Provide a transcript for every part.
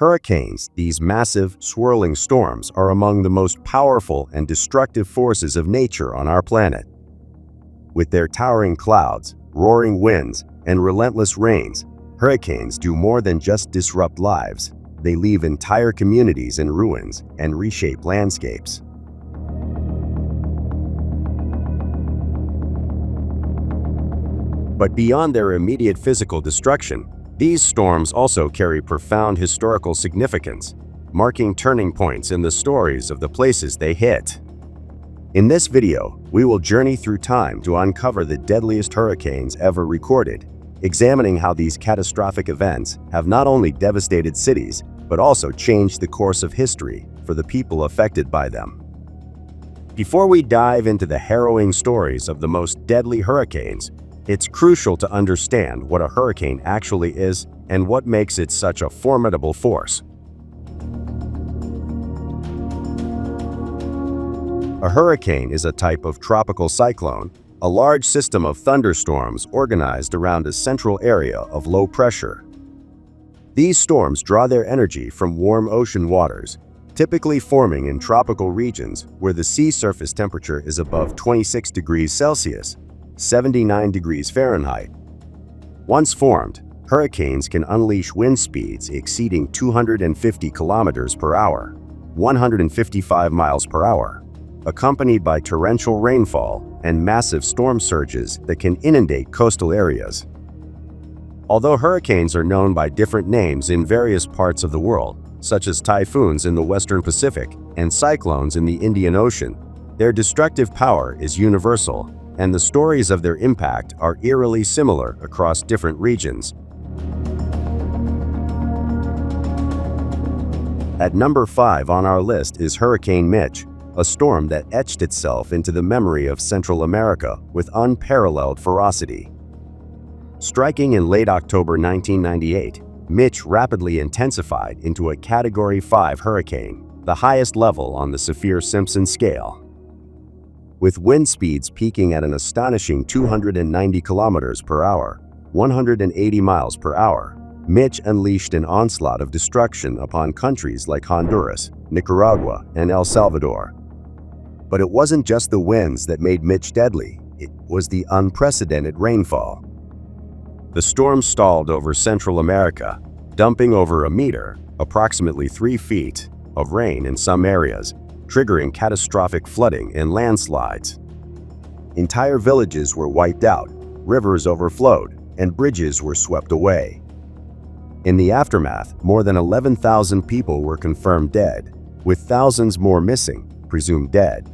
Hurricanes, these massive, swirling storms, are among the most powerful and destructive forces of nature on our planet. With their towering clouds, roaring winds, and relentless rains, hurricanes do more than just disrupt lives. They leave entire communities in ruins and reshape landscapes. But beyond their immediate physical destruction, these storms also carry profound historical significance, marking turning points in the stories of the places they hit. In this video, we will journey through time to uncover the deadliest hurricanes ever recorded, examining how these catastrophic events have not only devastated cities, but also changed the course of history for the people affected by them. Before we dive into the harrowing stories of the most deadly hurricanes, it's crucial to understand what a hurricane actually is and what makes it such a formidable force. A hurricane is a type of tropical cyclone, a large system of thunderstorms organized around a central area of low pressure. These storms draw their energy from warm ocean waters, typically forming in tropical regions where the sea surface temperature is above 26 degrees Celsius, 79 degrees Fahrenheit. Once formed, hurricanes can unleash wind speeds exceeding 250 kilometers per hour, 155 miles per hour, accompanied by torrential rainfall and massive storm surges that can inundate coastal areas. Although hurricanes are known by different names in various parts of the world, such as typhoons in the Western Pacific and cyclones in the Indian Ocean, their destructive power is universal, and the stories of their impact are eerily similar across different regions. At number 5 on our list is Hurricane Mitch, a storm that etched itself into the memory of Central America with unparalleled ferocity. Striking in late October 1998, Mitch rapidly intensified into a Category 5 hurricane, the highest level on the Saffir-Simpson scale. With wind speeds peaking at an astonishing 290 kilometers per hour, 180 miles per hour, Mitch unleashed an onslaught of destruction upon countries like Honduras, Nicaragua, and El Salvador. But it wasn't just the winds that made Mitch deadly, it was the unprecedented rainfall. The storm stalled over Central America, dumping over a meter, approximately 3 feet, of rain in some areas, triggering catastrophic flooding and landslides. Entire villages were wiped out, rivers overflowed, and bridges were swept away. In the aftermath, more than 11,000 people were confirmed dead, with thousands more missing, presumed dead.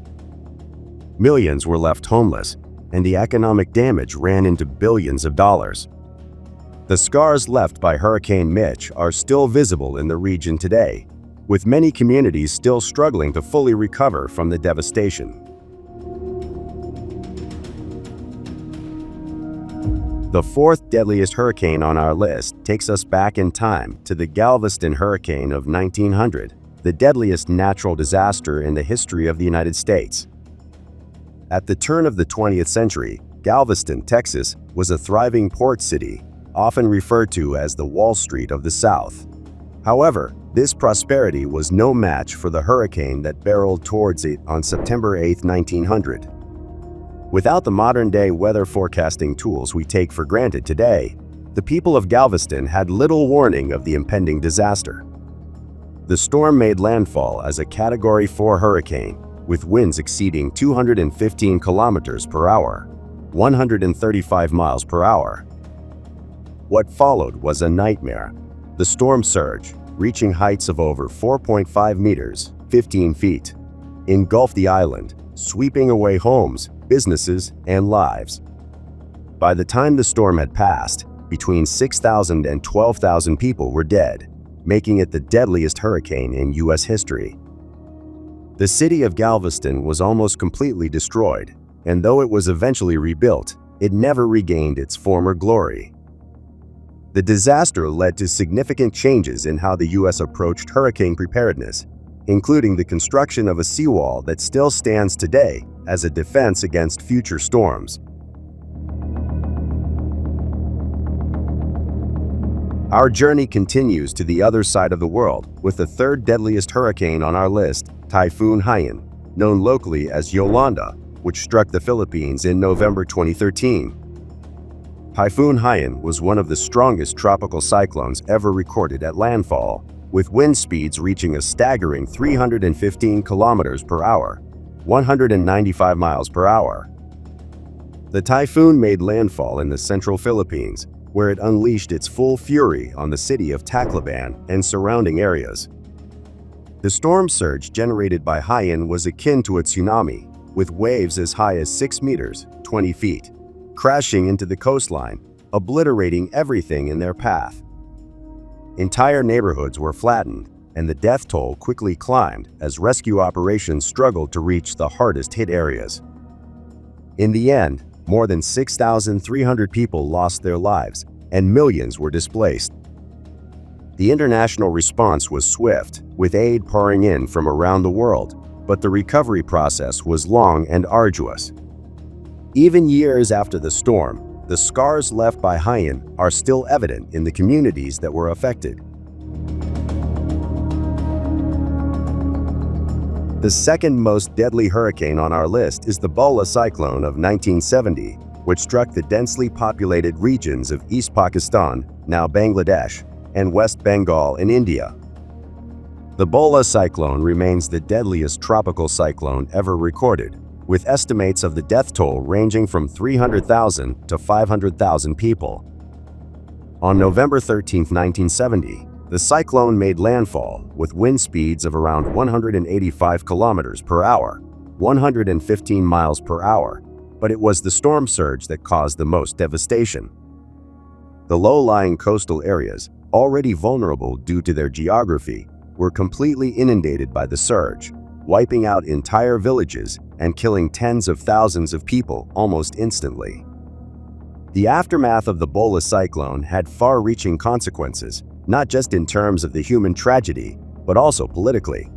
Millions were left homeless, and the economic damage ran into billions of dollars. The scars left by Hurricane Mitch are still visible in the region today, with many communities still struggling to fully recover from the devastation. The fourth deadliest hurricane on our list takes us back in time to the Galveston Hurricane of 1900, the deadliest natural disaster in the history of the United States. At the turn of the 20th century, Galveston, Texas, was a thriving port city, often referred to as the Wall Street of the South. However, this prosperity was no match for the hurricane that barreled towards it on September 8, 1900. Without the modern-day weather forecasting tools we take for granted today, the people of Galveston had little warning of the impending disaster. The storm made landfall as a Category 4 hurricane, with winds exceeding 215 kilometers per hour, 135 miles per hour. What followed was a nightmare. The storm surge, reaching heights of over 4.5 meters, 15 feet, engulfed the island, sweeping away homes, businesses, and lives. By the time the storm had passed, between 6,000 and 12,000 people were dead, making it the deadliest hurricane in U.S. history. The city of Galveston was almost completely destroyed, and though it was eventually rebuilt, it never regained its former glory. The disaster led to significant changes in how the U.S. approached hurricane preparedness, including the construction of a seawall that still stands today as a defense against future storms. Our journey continues to the other side of the world with the third deadliest hurricane on our list, Typhoon Haiyan, known locally as Yolanda, which struck the Philippines in November 2013. Typhoon Haiyan was one of the strongest tropical cyclones ever recorded at landfall, with wind speeds reaching a staggering 315 kilometers per hour, 195 miles per hour. The typhoon made landfall in the central Philippines, where it unleashed its full fury on the city of Tacloban and surrounding areas. The storm surge generated by Haiyan was akin to a tsunami, with waves as high as 6 meters, 20 feet, crashing into the coastline, obliterating everything in their path. Entire neighborhoods were flattened, and the death toll quickly climbed as rescue operations struggled to reach the hardest-hit areas. In the end, more than 6,300 people lost their lives, and millions were displaced. The international response was swift, with aid pouring in from around the world, but the recovery process was long and arduous. Even years after the storm, the scars left by Haiyan are still evident in the communities that were affected. The second most deadly hurricane on our list is the Bhola Cyclone of 1970, which struck the densely populated regions of East Pakistan, now Bangladesh, and West Bengal in India. The Bhola Cyclone remains the deadliest tropical cyclone ever recorded, with estimates of the death toll ranging from 300,000 to 500,000 people. On November 13, 1970, the cyclone made landfall with wind speeds of around 185 kilometers per hour, 115 miles per hour, but it was the storm surge that caused the most devastation. The low-lying coastal areas, already vulnerable due to their geography, were completely inundated by the surge, wiping out entire villages and killing tens of thousands of people almost instantly. The aftermath of the Bhola cyclone had far-reaching consequences, not just in terms of the human tragedy, but also politically.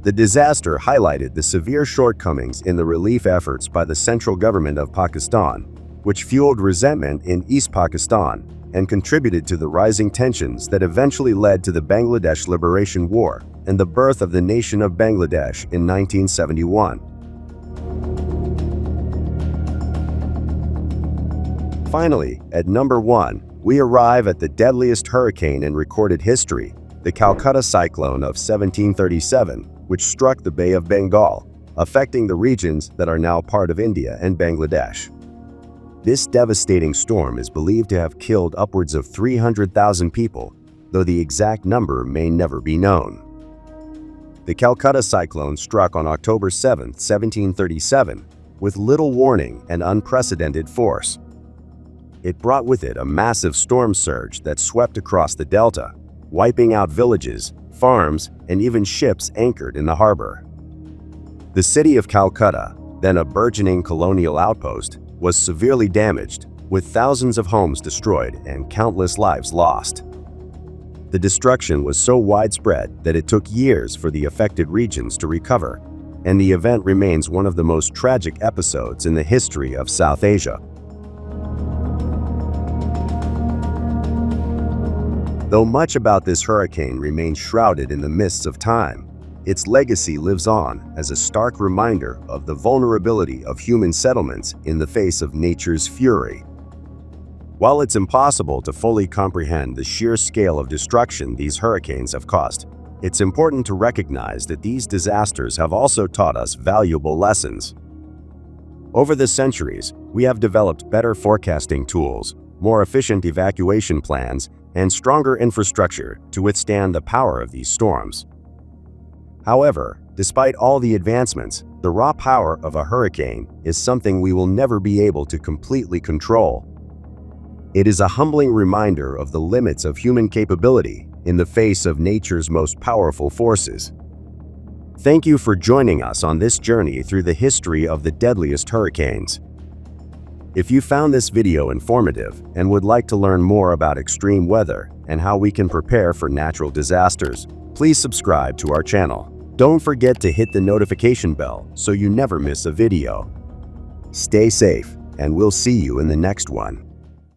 The disaster highlighted the severe shortcomings in the relief efforts by the central government of Pakistan, which fueled resentment in East Pakistan and contributed to the rising tensions that eventually led to the Bangladesh Liberation War and the birth of the nation of Bangladesh in 1971. Finally, at number 1, we arrive at the deadliest hurricane in recorded history, the Calcutta Cyclone of 1737, which struck the Bay of Bengal, affecting the regions that are now part of India and Bangladesh. This devastating storm is believed to have killed upwards of 300,000 people, though the exact number may never be known. The Calcutta Cyclone struck on October 7, 1737, with little warning and unprecedented force. It brought with it a massive storm surge that swept across the delta, wiping out villages, farms, and even ships anchored in the harbor. The city of Calcutta, then a burgeoning colonial outpost, was severely damaged, with thousands of homes destroyed and countless lives lost. The destruction was so widespread that it took years for the affected regions to recover, and the event remains one of the most tragic episodes in the history of South Asia. Though much about this hurricane remains shrouded in the mists of time, its legacy lives on as a stark reminder of the vulnerability of human settlements in the face of nature's fury. While it's impossible to fully comprehend the sheer scale of destruction these hurricanes have caused, it's important to recognize that these disasters have also taught us valuable lessons. Over the centuries, we have developed better forecasting tools, more efficient evacuation plans, and stronger infrastructure to withstand the power of these storms. However, despite all the advancements, the raw power of a hurricane is something we will never be able to completely control. It is a humbling reminder of the limits of human capability in the face of nature's most powerful forces. Thank you for joining us on this journey through the history of the deadliest hurricanes. If you found this video informative and would like to learn more about extreme weather and how we can prepare for natural disasters, please subscribe to our channel. Don't forget to hit the notification bell so you never miss a video. Stay safe, and we'll see you in the next one.